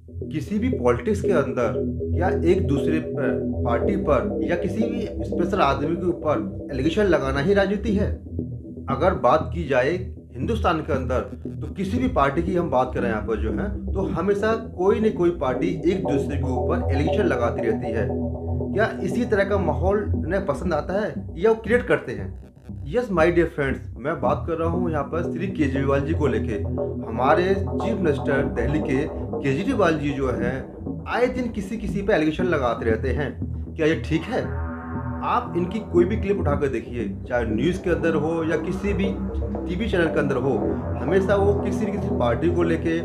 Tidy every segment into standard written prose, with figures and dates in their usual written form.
किसी भी पॉलिटिक्स के अंदर या एक दूसरे पर पार्टी पर या किसी भी स्पेशल आदमी के ऊपर एलिगेशन लगाना ही राजनीति है। अगर बात की जाए हिंदुस्तान के अंदर तो किसी भी पार्टी की हम बात करें यहाँ पर जो है तो हमेशा कोई न कोई पार्टी एक दूसरे के ऊपर एलिगेशन लगाती रहती है। क्या इसी तरह का माहौल उन्हें पसंद आता है या वो क्रिएट करते हैं? यस माय डियर फ्रेंड्स, मैं बात कर रहा हूँ यहाँ पर श्री केजरीवाल जी को लेके। हमारे चीफ मिनिस्टर दिल्ली के केजरीवाल जी जो है आए दिन किसी किसी पे एलिगेशन लगाते रहते हैं। क्या ये ठीक है? आप इनकी कोई भी क्लिप उठाकर देखिए, चाहे न्यूज़ के अंदर हो या किसी भी टीवी चैनल के अंदर हो, हमेशा वो किसी न किसी पार्टी को लेके,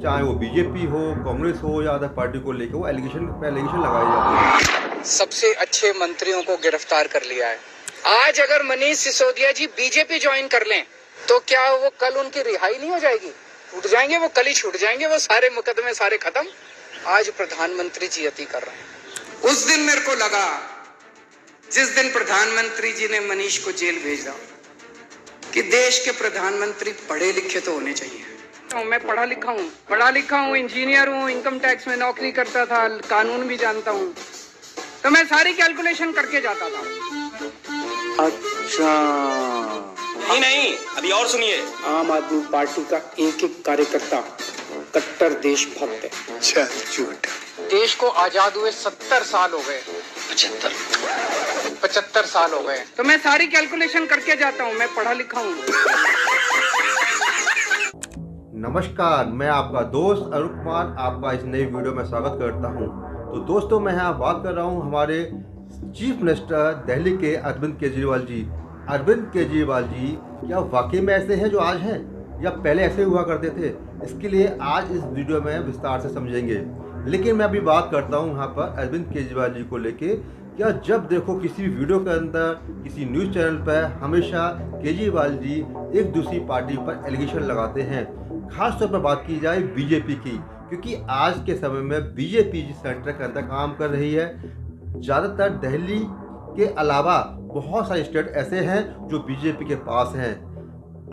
चाहे वो बीजेपी हो, कांग्रेस हो या अदर पार्टी को लेके वो एलिगेशन लगाए जाते हैं। सबसे अच्छे मंत्रियों को गिरफ्तार कर लिया है। आज अगर मनीष सिसोदिया जी बीजेपी ज्वाइन कर लें तो क्या वो कल उनकी रिहाई नहीं हो जाएगी? छूट जाएंगे वो, कल ही छूट जाएंगे वो, सारे मुकदमे सारे खत्म। आज प्रधानमंत्री जी अति कर रहे हैं। उस दिन मेरे को लगा जिस दिन प्रधानमंत्री जी ने मनीष को जेल भेजा कि देश के प्रधानमंत्री पढ़े लिखे तो होने चाहिए। मैं पढ़ा लिखा हूँ, इंजीनियर हूँ, इनकम टैक्स में नौकरी करता था, कानून भी जानता हूँ, तो मैं सारी कैलकुलेशन करके जाता था। अच्छा नहीं, अभी और सुनिए। आम आदमी पार्टी का एक एक कार्यकर्ता कट्टर देशभक्त है। चल झूठ। देश को आजाद हुए 70 साल हो गए। 75 साल हो गए, तो मैं सारी कैलकुलेशन करके जाता हूँ। मैं पढ़ा लिखा हूँ। नमस्कार, मैं आपका दोस्त अरुण कुमार आपका इस नई वीडियो में स्वागत करता हूं। तो दोस्तों, मैं यहाँ बात कर रहा हूं हमारे चीफ मिनिस्टर दिल्ली के अरविंद केजरीवाल जी। अरविंद केजरीवाल जी क्या वाकई में ऐसे हैं जो आज हैं या पहले ऐसे हुआ करते थे? इसके लिए आज इस वीडियो में विस्तार से समझेंगे। लेकिन मैं अभी बात करता हूँ यहाँ पर अरविंद केजरीवाल जी को लेके। क्या जब देखो किसी भी वीडियो के अंदर किसी न्यूज़ चैनल पर हमेशा केजरीवाल जी एक दूसरी पार्टी पर एलिगेशन लगाते हैं। खास तौर पर बात की जाए बीजेपी की, क्योंकि आज के समय में बीजेपी जी सेंटर के अंदर काम कर रही है। ज़्यादातर दिल्ली के अलावा बहुत सारे स्टेट ऐसे हैं जो बीजेपी के पास हैं।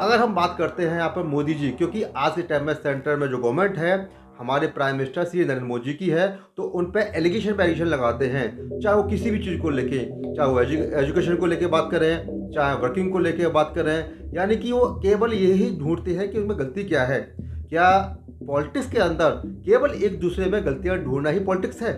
अगर हम बात करते हैं यहाँ पर मोदी जी, क्योंकि आज के टाइम में सेंटर में जो गवर्नमेंट है हमारे प्राइम मिनिस्टर श्री नरेंद्र मोदी की है, तो उन पर एलिगेशन लगाते हैं। चाहे वो किसी भी चीज़ को लेके, चाहे वो एजुकेशन को लेके बात करें, चाहे वर्किंग को लेके बात करें, यानी कि वो केवल यही ढूंढते हैं कि उनमें गलती क्या है। क्या पॉलिटिक्स के अंदर केवल एक दूसरे में गलतियां ढूंढना ही पॉलिटिक्स है?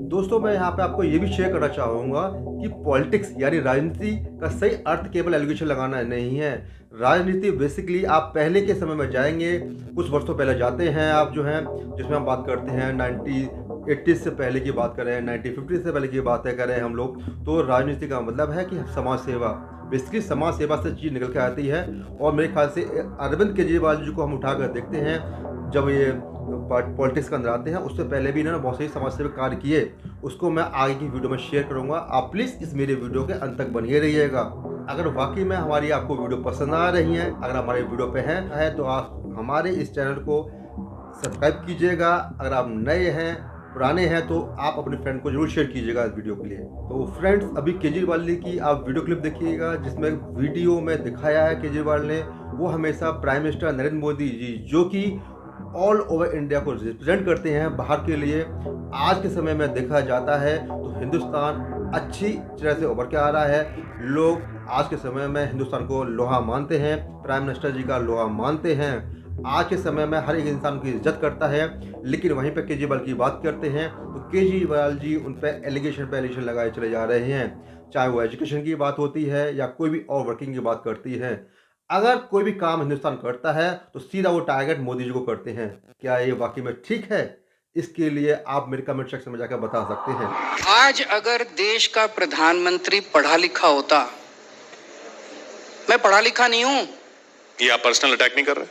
दोस्तों, मैं यहाँ पे आपको ये भी शेयर करना चाहूँगा कि पॉलिटिक्स यानी राजनीति का सही अर्थ केवल एलिगेशन लगाना नहीं है। राजनीति बेसिकली आप पहले के समय में जाएंगे, कुछ वर्षों पहले जाते हैं आप जो हैं, जिसमें हम बात करते हैं 1980 से पहले की बात करें, 1950 से पहले की बातें करें हम लोग, तो राजनीति का मतलब है कि समाज सेवा, बेसिकली समाज सेवा से चीज़ निकल के आती है। और मेरे ख्याल से अरविंद केजरीवाल जी को हम उठाकर देखते हैं, जब ये पॉलिटिक्स के अंदर आते हैं उससे पहले भी इन्होंने बहुत सही समाज सेवा कार्य किए। उसको मैं आगे की वीडियो में शेयर करूंगा। आप प्लीज़ इस मेरे वीडियो के अंत तक बने रहिएगा। अगर वाकई में हमारी आपको वीडियो पसंद आ रही है, अगर हमारे वीडियो पे है तो आप हमारे इस चैनल को सब्सक्राइब कीजिएगा। अगर आप नए हैं, पुराने हैं, तो आप अपने फ्रेंड को जरूर शेयर कीजिएगा इस वीडियो के लिए। तो फ्रेंड्स, अभी केजरीवाल जी की आप वीडियो क्लिप देखिएगा, जिसमें वीडियो में दिखाया है केजरीवाल ने, वो हमेशा प्राइम मिनिस्टर नरेंद्र मोदी जी, जो कि ऑल ओवर इंडिया को रिप्रेजेंट करते हैं बाहर के लिए, आज के समय में देखा जाता है तो हिंदुस्तान अच्छी तरह से उभर के आ रहा है। लोग आज के समय में हिंदुस्तान को लोहा मानते हैं, प्राइम मिनिस्टर जी का लोहा मानते हैं। आज के समय में हर एक इंसान की इज्जत करता है। लेकिन वहीं पर केजरीवाल की बात करते हैं तो केजरीवाल जी उन पर एलिगेशन लगाए चले जा रहे हैं। चाहे वो एजुकेशन की बात होती है या कोई भी और वर्किंग की बात करती है। अगर कोई भी काम हिंदुस्तान करता है तो सीधा वो टारगेट मोदी जी को करते हैं। क्या ये वाकई में ठीक है? इसके लिए आप मेरे कमेंट सेक्शन में जाकर बता सकते हैं। आज अगर देश का प्रधानमंत्री पढ़ा लिखा होता, मैं पढ़ा लिखा नहीं हूँ। ये आप पर्सनल अटैक नहीं कर रहे?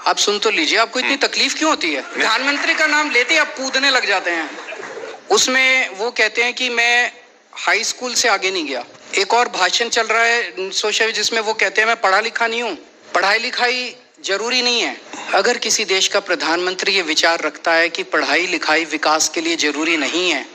आप सुन तो लीजिए, आपको इतनी तकलीफ क्यों होती है? प्रधानमंत्री का नाम लेते ही आप कूदने लग जाते हैं। उसमें वो कहते हैं कि मैं हाई स्कूल से आगे नहीं गया। एक और भाषण चल रहा है सोशल, जिसमें वो कहते हैं मैं पढ़ा लिखा नहीं हूँ। पढ़ाई लिखाई जरूरी नहीं है। अगर किसी देश का प्रधानमंत्री ये विचार रखता है कि पढ़ाई लिखाई विकास के लिए जरूरी नहीं है,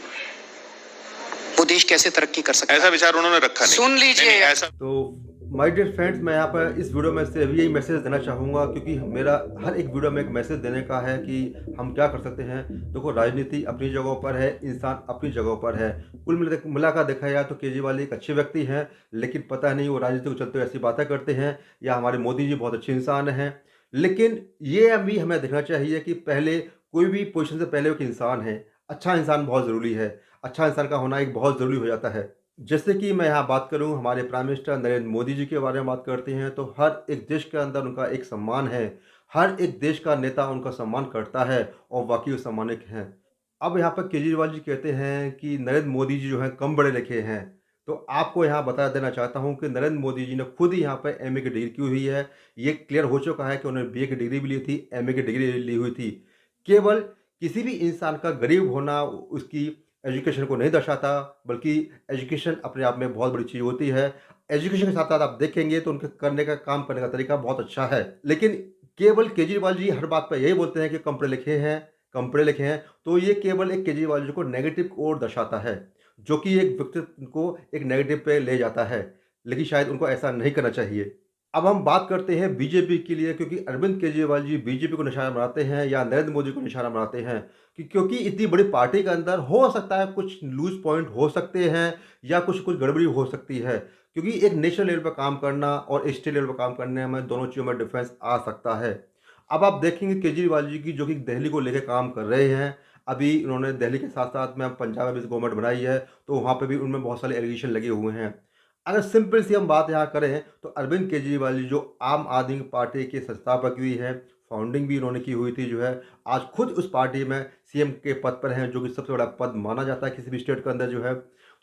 वो देश कैसे तरक्की कर सकता है? ऐसा विचार उन्होंने रखा नहीं। सुन लीजिए। नहीं, ऐसा तो माय डियर फ्रेंड्स, मैं यहाँ पर इस वीडियो में सिर्फ यही मैसेज देना चाहूँगा, क्योंकि मेरा हर एक वीडियो में एक मैसेज देने का है कि हम क्या कर सकते हैं। देखो, राजनीति अपनी जगहों पर है, इंसान अपनी जगहों पर है। कुल मिलाकर देखा जाए तो केजरीवाल एक अच्छे व्यक्ति हैं, लेकिन पता नहीं वो राजनीति को चलते हुए ऐसी बातें करते हैं, या हमारे मोदी जी बहुत अच्छे इंसान हैं। लेकिन ये अभी हमें देखना चाहिए कि पहले कोई भी पोजीशन से पहले एक इंसान है। अच्छा इंसान बहुत ज़रूरी है। अच्छा इंसान का होना एक बहुत ज़रूरी हो जाता है। जैसे कि मैं यहाँ बात करूँ, हमारे प्राइम मिनिस्टर नरेंद्र मोदी जी के बारे में बात करते हैं, तो हर एक देश के अंदर उनका एक सम्मान है। हर एक देश का नेता उनका सम्मान करता है और वाकई वो सम्मानित हैं। अब यहाँ पर केजरीवाल जी कहते हैं कि नरेंद्र मोदी जी जो हैं कम पढ़े लिखे हैं। तो आपको यहाँ बता देना चाहता हूँ कि नरेंद्र मोदी जी ने खुद ही यहाँ पर एमए की डिग्री की हुई है। ये क्लियर हो चुका है कि उन्होंने बीए की डिग्री भी ली थी, एमए की डिग्री ली हुई थी। केवल किसी भी इंसान का गरीब होना उसकी एजुकेशन को नहीं दर्शाता, बल्कि एजुकेशन अपने आप में बहुत बड़ी चीज़ होती है। एजुकेशन के साथ-साथ आप देखेंगे तो उनके काम करने का तरीका बहुत अच्छा है। लेकिन केवल केजरीवाल जी हर बात पे यही बोलते हैं कि कम पढ़े लिखे हैं, तो ये केवल एक केजरीवाल जी को नेगेटिव की ओर दर्शाता है, जो कि एक व्यक्तित्व को एक नेगेटिव पे ले जाता है। लेकिन शायद उनको ऐसा नहीं करना चाहिए। अब हम बात करते हैं बीजेपी के लिए, क्योंकि अरविंद केजरीवाल जी बीजेपी को निशाना बनाते हैं या नरेंद्र मोदी को निशाना बनाते हैं क्योंकि इतनी बड़ी पार्टी के अंदर हो सकता है कुछ लूज पॉइंट हो सकते हैं या कुछ गड़बड़ी हो सकती है, क्योंकि एक नेशनल लेवल पर काम करना और स्टेट लेवल पर काम करने में दोनों चीज़ों में डिफरेंस आ सकता है। अब आप देखेंगे केजरीवाल जी की जो कि दिल्ली को लेकर काम कर रहे हैं। अभी उन्होंने दिल्ली के साथ साथ में पंजाब में भी गवर्नमेंट बनाई है, तो वहाँ पे भी उनमें बहुत सारे एलिगेशन लगे हुए हैं। अगर सिंपल सी हम बात यहाँ करें तो अरविंद केजरीवाल जी जो आम आदमी पार्टी के संस्थापक भी हैं, फाउंडिंग भी उन्होंने की हुई थी जो है, आज खुद उस पार्टी में सीएम के पद पर हैं, जो कि सबसे बड़ा पद माना जाता है किसी भी स्टेट के अंदर जो है।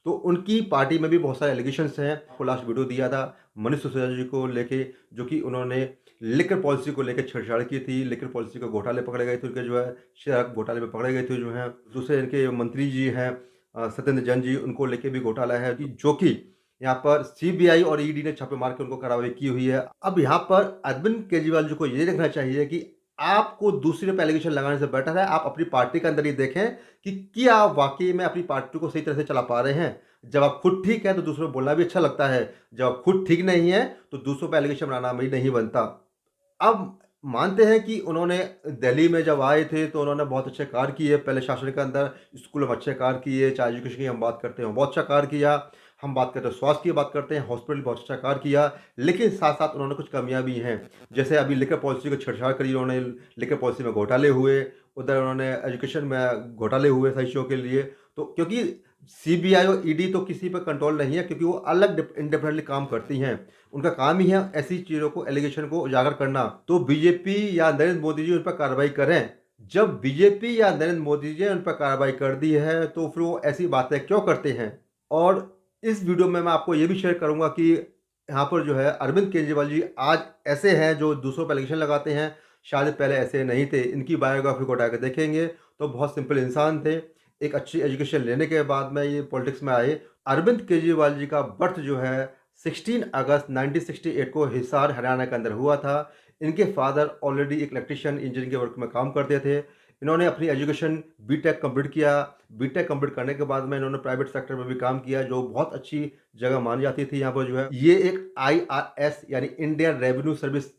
तो उनकी पार्टी में भी बहुत सारे एलिगेशंस हैं। आपको लास्ट वीडियो दिया था मनीष सिसोदिया जी को लेके, जो कि उन्होंने लिकर पॉलिसी को लेकर छेड़छाड़ की थी। लिकर पॉलिसी के घोटाले पकड़े गए थे, उनके जो है शराब घोटाले में पकड़े गए थे जो है। दूसरे इनके मंत्री जी हैं सत्येंद्र जैन जी, उनको लेके भी घोटाला है जो कि यहाँ पर सीबीआई और ईडी ने छापे मार के उनको कार्रवाई की हुई है। अब यहाँ पर अरविंद केजरीवाल जी को ये देखना चाहिए कि आपको दूसरे पे एलिगेशन लगाने से बेटर है आप अपनी पार्टी के अंदर ही देखें कि क्या आप वाकई में अपनी पार्टी को सही तरह से चला पा रहे हैं। जब आप खुद ठीक है तो दूसरों को बोलना भी अच्छा लगता है, जब आप खुद ठीक नहीं है तो दूसरों पे एलिगेशन बनाना भी नहीं बनता। अब मानते हैं कि उन्होंने दिल्ली में जब आए थे तो उन्होंने बहुत अच्छे कार्य किए। पहले शासन के अंदर स्कूल में अच्छे कार्य किए, चाहे एजुकेशन की हम बात करते हैं बहुत अच्छा कार्य किया, हम बात करते हैं स्वास्थ्य की बात करते हैं, हॉस्पिटल बहुत अच्छा कार्य किया। लेकिन साथ साथ उन्होंने कुछ कमियां भी हैं, जैसे अभी लिकर पॉलिसी को छेड़छाड़ करी उन्होंने, लिकर पॉलिसी में घोटाले हुए, उधर उन्होंने एजुकेशन में घोटाले हुए सही चीज़ों के लिए। तो क्योंकि सीबीआई और ईडी तो किसी पर कंट्रोल नहीं है, क्योंकि वो अलग इंडिपेंडेंटली काम करती हैं। उनका काम ही है ऐसी चीज़ों को, एलिगेशन को उजागर करना। तो बीजेपी या नरेंद्र मोदी जी उन पर कार्रवाई करें। जब बीजेपी या नरेंद्र मोदी जी ने उन पर कार्रवाई कर दी है तो फिर वो ऐसी बातें क्यों करते हैं। और इस वीडियो में मैं आपको ये भी शेयर करूंगा कि यहाँ पर जो है अरविंद केजरीवाल जी आज ऐसे हैं जो दूसरों पर एलिगेशन लगाते हैं, शायद पहले ऐसे नहीं थे। इनकी बायोग्राफी को उठाकर देखेंगे तो बहुत सिंपल इंसान थे। एक अच्छी एजुकेशन लेने के बाद में ये पॉलिटिक्स में आए। अरविंद केजरीवाल जी का बर्थ जो है 16 अगस्त 1968 को हिसार हरियाणा के अंदर हुआ था। इनके फादर ऑलरेडी एक इलेक्ट्रिशियन इंजीनियरिंग के वर्क में काम करते थे। इन्होंने अपनी एजुकेशन बीटेक कंप्लीट किया। बीटेक कंप्लीट करने के बाद में इन्होंने प्राइवेट सेक्टर में भी काम किया, जो बहुत अच्छी जगह मानी जाती थी। यहाँ पर जो है ये एक IRS यानी इंडियन रेवेन्यू सर्विस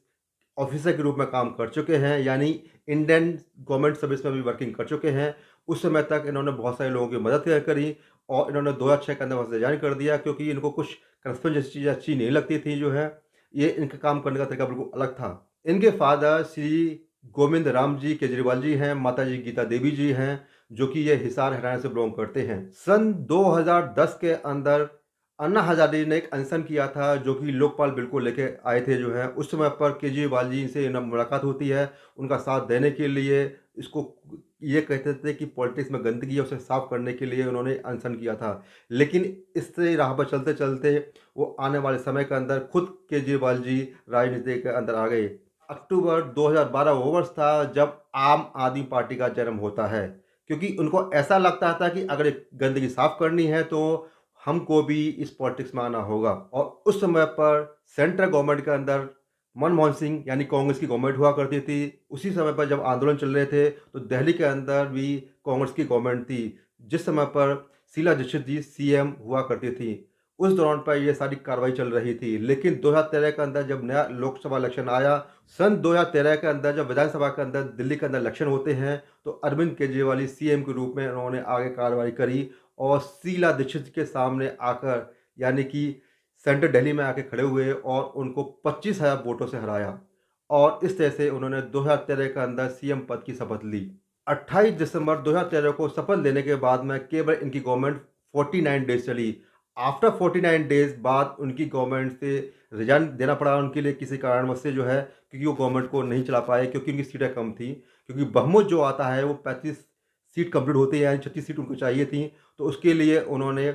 ऑफिसर के रूप में काम कर चुके हैं, यानी इंडियन गवर्नमेंट सर्विस में भी वर्किंग कर चुके हैं। उस समय तक इन्होंने बहुत सारे लोगों की मदद करी और इन्होंने 2006 के अंदर वहाँ से रिजाइन कर दिया, क्योंकि इनको कुछ करस्पेंड जैसी चीज़ें अच्छी नहीं लगती थी जो है। ये इनका काम करने का तरीका बिल्कुल अलग था। इनके फादर श्री गोविंद राम जी केजरीवाल जी हैं, माता जी गीता देवी जी हैं, जो कि ये हिसार हरियाणा से बिलोंग करते हैं। सन 2010 के अंदर अन्ना हजारे ने एक अनशन किया था, जो कि लोकपाल बिल को लेके आए थे जो है। उस समय पर केजरीवाल जी से मुलाकात होती है उनका साथ देने के लिए। इसको ये कहते थे कि पॉलिटिक्स में गंदगी है, उसे साफ करने के लिए उन्होंने अनशन किया था। लेकिन इससे राह पर चलते चलते वो आने वाले समय के अंदर खुद केजरीवाल जी राजनीति के अंदर आ गए। अक्टूबर 2012 वो वर्ष था जब आम आदमी पार्टी का जन्म होता है, क्योंकि उनको ऐसा लगता था कि अगर गंदगी साफ करनी है तो हमको भी इस पॉलिटिक्स में आना होगा। और उस समय पर सेंट्रल गवर्नमेंट के अंदर मनमोहन सिंह यानी कांग्रेस की गवर्नमेंट हुआ करती थी। उसी समय पर जब आंदोलन चल रहे थे तो दिल्ली के अंदर भी कांग्रेस की गवर्नमेंट थी, जिस समय पर शीला दीक्षित जी CM हुआ करती थी। उस दौरान पर ये सारी कार्रवाई चल रही थी। लेकिन 2013 के अंदर जब नया लोकसभा इलेक्शन आया, सन 2013 के अंदर जब विधानसभा के अंदर दिल्ली के अंदर इलेक्शन होते हैं, तो अरविंद केजरीवाल ही सीएम के रूप में उन्होंने आगे कार्रवाई करी और शीला दीक्षित के सामने आकर, यानी कि सेंट्रल दिल्ली में आके खड़े हुए और उनको 25,000 वोटों से हराया और इस तरह से उन्होंने 2013 के अंदर सीएम पद की शपथ ली। 28 दिसंबर 2013 को शपथ लेने के बाद में केवल इनकी गवर्नमेंट 49 डेज चली। आफ्टर 49 डेज बाद उनकी गवर्नमेंट से रिजाइन देना पड़ा उनके लिए किसी कारणवश से जो है, क्योंकि वो गवर्नमेंट को नहीं चला पाए, क्योंकि उनकी सीटें कम थी। क्योंकि बहुमत जो आता है वो 35 सीट कंप्लीट होती है, यानी 36 सीट उनको चाहिए थी। तो उसके लिए उन्होंने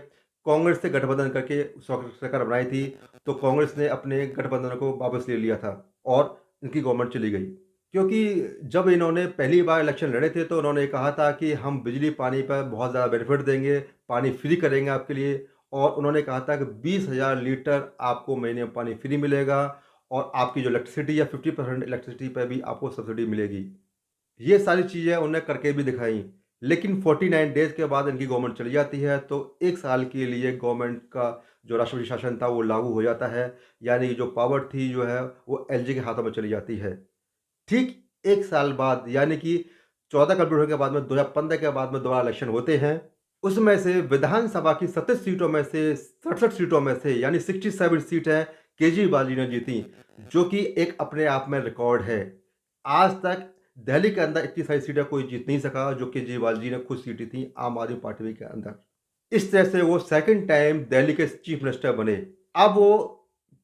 कांग्रेस से गठबंधन करके सरकार बनाई थी। तो कांग्रेस ने अपने गठबंधन को वापस ले लिया था और इनकी गवर्नमेंट चली गई। क्योंकि जब इन्होंने पहली बार इलेक्शन लड़े थे तो उन्होंने कहा था कि हम बिजली पानी पर बहुत ज़्यादा बेनिफिट देंगे, पानी फ्री करेंगे आपके लिए, और उन्होंने कहा था कि 20,000 लीटर आपको महीने में पानी फ्री मिलेगा और आपकी जो इलेक्ट्रिसिटी या 50% इलेक्ट्रिसिटी पर भी आपको सब्सिडी मिलेगी। ये सारी चीज़ें उन्होंने करके भी दिखाई। लेकिन 49 डेज़ के बाद इनकी गवर्नमेंट चली जाती है, तो 1 साल के लिए गवर्नमेंट का जो राष्ट्रपति शासन था वो लागू हो जाता है, यानी जो पावर थी जो है वो एलजी के हाथों में चली जाती है। ठीक 1 साल बाद, यानी कि 14 कंप्लीट होने के बाद में 2015 के बाद में दोबारा इलेक्शन होते हैं। उसमें से विधानसभा की 37 सीटों में से 67 सीटों में से, यानी 67 सीटें केजरीवाल जी ने जीती, जो कि एक अपने आप में रिकॉर्ड है। आज तक दिल्ली के अंदर इतनी सारी सीटें कोई जीत नहीं सका जो केजरीवाल जी ने खुद जीती थी आम आदमी पार्टी के अंदर। इस तरह से वो सेकंड टाइम दिल्ली के चीफ मिनिस्टर बने। अब वो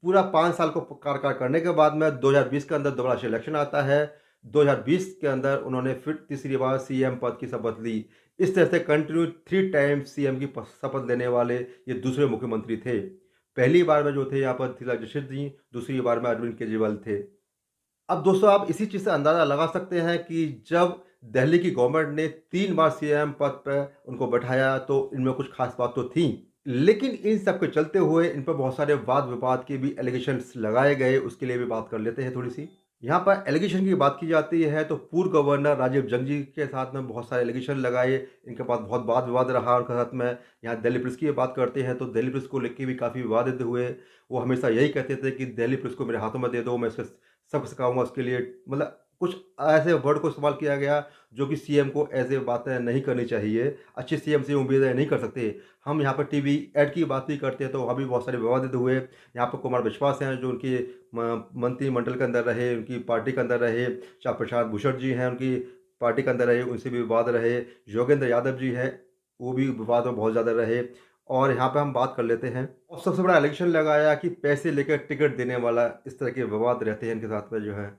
पूरा 5 साल को कार्यकाल करने के बाद में 2020 के अंदर दोबारा से इलेक्शन आता है। 2020 के अंदर उन्होंने फिर तीसरी बार सीएम पद की शपथ ली। इस तरह से कंटिन्यू 3 टाइम सीएम की शपथ लेने वाले ये दूसरे मुख्यमंत्री थे। पहली बार में जो थे यहाँ पर शीला दीक्षित जी, दूसरी बार में अरविंद केजरीवाल थे। अब दोस्तों आप इसी चीज़ से अंदाज़ा लगा सकते हैं कि जब दिल्ली की गवर्नमेंट ने 3 बार सीएम पद पर उनको बैठाया तो इनमें कुछ खास बात तो थी। लेकिन इन सब के चलते हुए इन पर बहुत सारे वाद विवाद के भी एलिगेशंस लगाए गए, उसके लिए भी बात कर लेते हैं थोड़ी सी। यहाँ पर एलिगेशन की बात की जाती है तो पूर्व गवर्नर राजीव जंग जी के साथ में बहुत सारे एलिगेशन लगाए, इनके पास बहुत वाद विवाद रहा उनके साथ में। यहाँ दिल्ली पुलिस की बात करते हैं तो दिल्ली पुलिस को लेकर भी काफ़ी विवादित हुए। वो हमेशा यही कहते थे कि दिल्ली पुलिस को मेरे हाथों में दे दो, मैं इसके सब सिखाऊंगा उसके लिए। मतलब कुछ ऐसे वर्ड को इस्तेमाल किया गया जो कि सीएम को ऐसे बातें नहीं करनी चाहिए। अच्छे सीएम से उम्मीदें नहीं कर सकते। हम यहाँ पर टीवी ऐड की बात भी करते हैं तो वहाँ भी बहुत सारे विवादित हुए। यहाँ पर कुमार विश्वास हैं जो उनके मंत्रिमंडल के अंदर रहे, उनकी पार्टी के अंदर रहे। चाहे प्रशांत भूषण जी हैं उनकी पार्टी के अंदर रहे, उनसे भी विवाद रहे। योगेंद्र यादव जी हैं, वो भी विवाद में बहुत ज़्यादा रहे। और यहाँ पे हम बात कर लेते हैं और सबसे बड़ा इलेक्शन लगाया कि पैसे लेकर टिकट देने वाला, इस तरह के विवाद रहते हैं इनके साथ में जो है।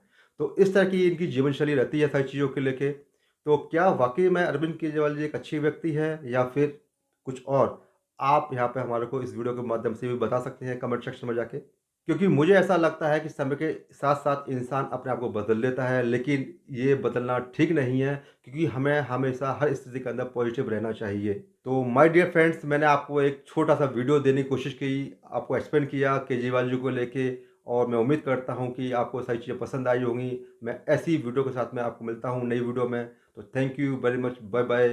तो इस तरह की इनकी जीवन शैली रहती है सारी चीज़ों के लेके। तो क्या वाकई में अरविंद केजरीवाल जी एक अच्छी व्यक्ति है या फिर कुछ और? आप यहाँ पे हमारे को इस वीडियो के माध्यम से भी बता सकते हैं कमेंट सेक्शन में जाके। क्योंकि मुझे ऐसा लगता है कि समय के साथ-साथ इंसान अपने आप को बदल लेता है, लेकिन ये बदलना ठीक नहीं है, क्योंकि हमें हमेशा हर स्थिति के अंदर पॉजिटिव रहना चाहिए। तो माय डियर फ्रेंड्स, मैंने आपको एक छोटा-सा वीडियो देने की कोशिश की, आपको एक्सप्लेन किया केजरीवाल जी को लेके, और मैं उम्मीद करता हूँ कि आपको सारी चीज़ें पसंद आई होंगी। मैं ऐसी वीडियो के साथ में आपको मिलता हूँ नई वीडियो में। तो thank you very much, bye bye.